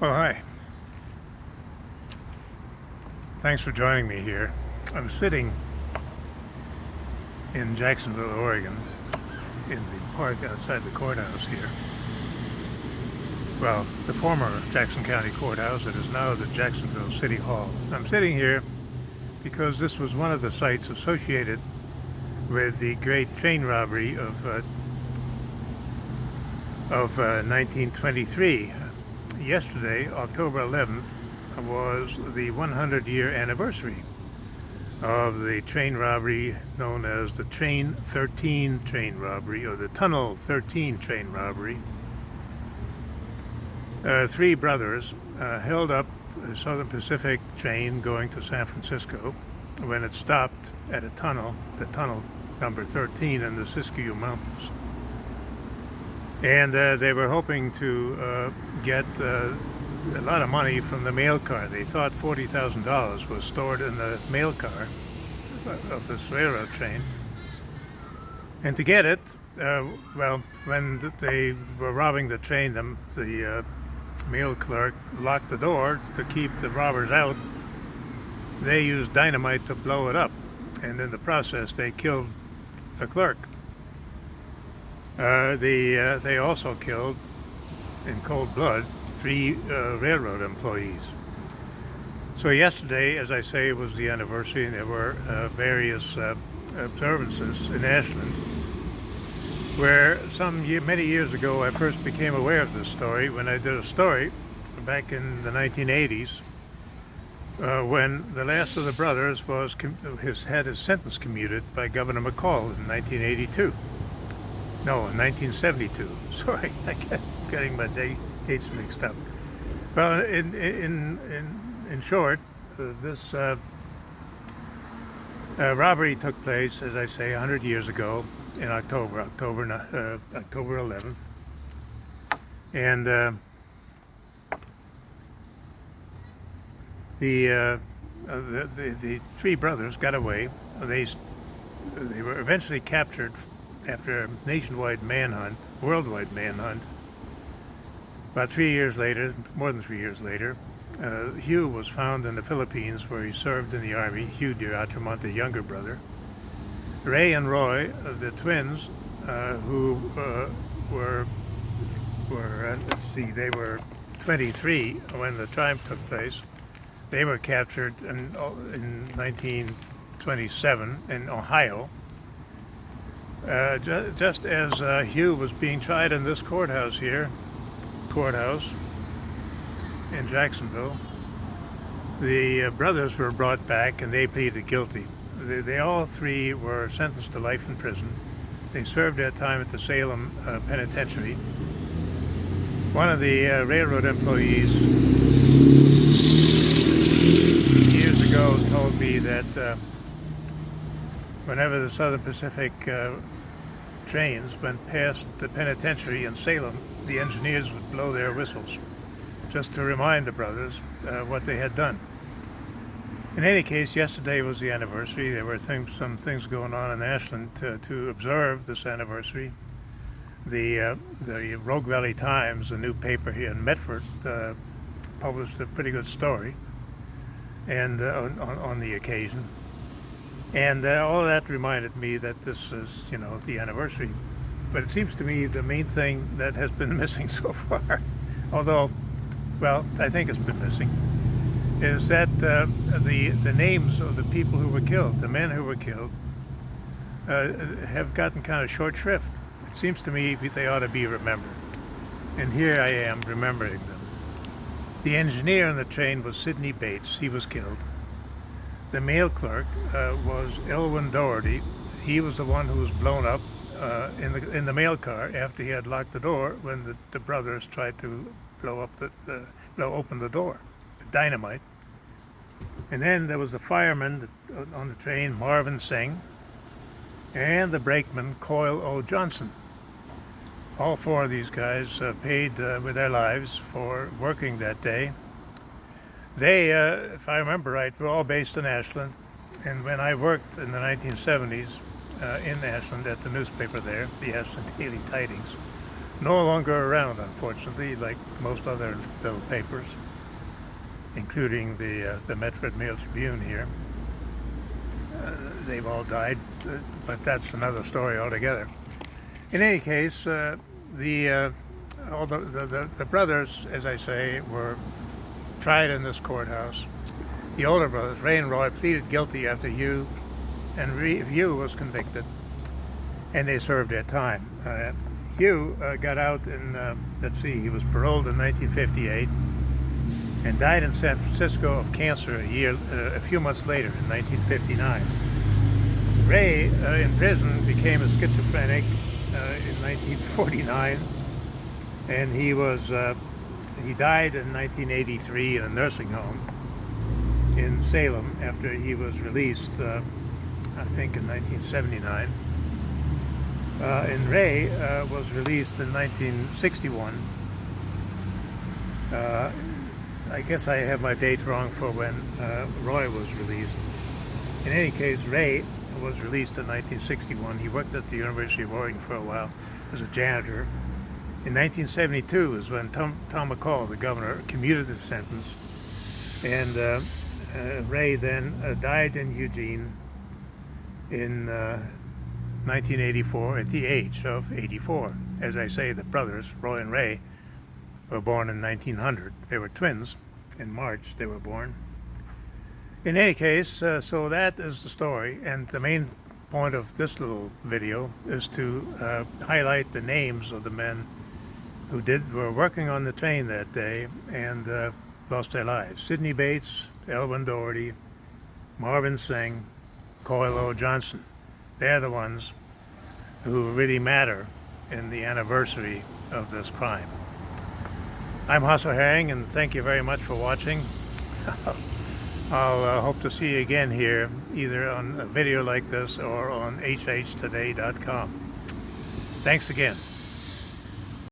Well, hi. Thanks for joining me here. I'm sitting in Jacksonville, Oregon, in the park outside the courthouse here. Well, the former Jackson County Courthouse. It is now the Jacksonville City Hall. I'm sitting here because this was one of the sites associated with the great train robbery of 1923. Yesterday, October 11th, was the 100-year anniversary of the train robbery known as the Train 13 train robbery, or the Tunnel 13 train robbery. Three brothers held up a Southern Pacific train going to San Francisco when it stopped at a tunnel, the tunnel number 13 in the Siskiyou Mountains. And they were hoping to get a lot of money from the mail car. They thought $40,000 was stored in the mail car of this railroad train. And to get it, when they were robbing the train, the mail clerk locked the door to keep the robbers out. They used dynamite to blow it up, and in the process they killed the clerk. They also killed, in cold blood, three railroad employees. So yesterday, as I say, was the anniversary, and there were various observances in Ashland, where many years ago I first became aware of this story when I did a story back in the 1980s when the last of the brothers had his sentence commuted by Governor McCall in 1982. No, in 1972. Sorry, I kept getting my dates mixed up. Well, in short, this robbery took place, as I say, 100 years ago in October 11th, and the three brothers got away. They were eventually captured after a nationwide manhunt, worldwide manhunt. About 3 years later, more than 3 years later, Hugh was found in the Philippines, where he served in the Army. Hugh Diatramonte, younger brother. Ray and Roy, the twins, who were they were 23 when the triumph took place. They were captured in 1927 in Ohio. Just as Hugh was being tried in this courthouse in Jacksonville, the brothers were brought back and they pleaded guilty. They all three were sentenced to life in prison. They served their time at the Salem Penitentiary. One of the railroad employees years ago told me that whenever the Southern Pacific trains went past the penitentiary in Salem, the engineers would blow their whistles just to remind the brothers what they had done. In any case, yesterday was the anniversary. There were some things going on in Ashland to observe this anniversary. The Rogue Valley Times, a new paper here in Medford, published a pretty good story and on the occasion. And all of that reminded me that this is, the anniversary. But it seems to me the main thing that has been missing so far, although, I think it's been missing, is that the names of the people who were killed, the men who were killed, have gotten kind of short shrift. It seems to me they ought to be remembered. And here I am remembering them. The engineer on the train was Sidney Bates. He was killed. The mail clerk was Elwin Doherty. He was the one who was blown up in the mail car after he had locked the door when the brothers tried to blow open the door with dynamite. And then there was the fireman on the train, Marvin Singh, and the brakeman, Coyle O. Johnson. All four of these guys paid with their lives for working that day. They, if I remember right, were all based in Ashland. And when I worked in the 1970s in Ashland at the newspaper there, the Ashland Daily Tidings, no longer around, unfortunately, like most other little papers, including the Medford Mail Tribune here. They've all died, but that's another story altogether. In any case, the brothers, as I say, were tried in this courthouse. The older brothers, Ray and Roy, pleaded guilty after Hugh was convicted, and they served their time. Hugh got out in, he was paroled in 1958 and died in San Francisco of cancer a few months later in 1959. Ray, in prison, became a schizophrenic in 1949, and he died in 1983 in a nursing home in Salem after he was released, I think in 1979. And Ray was released in 1961. I guess I have my date wrong for when Roy was released. In any case, Ray was released in 1961. He worked at the University of Oregon for a while as a janitor. In 1972 is when Tom McCall, the governor, commuted his sentence, and Ray then died in Eugene in 1984 at the age of 84. As I say, the brothers, Roy and Ray, were born in 1900. They were twins. In March they were born. In any case, so that is the story, and the main point of this little video is to highlight the names of the men who were working on the train that day and lost their lives. Sidney Bates, Elwin Doherty, Marvin Singh, Coilo Johnson. They're the ones who really matter in the anniversary of this crime. I'm Hasso Herring, and thank you very much for watching. I'll hope to see you again here, either on a video like this or on hhtoday.com. Thanks again.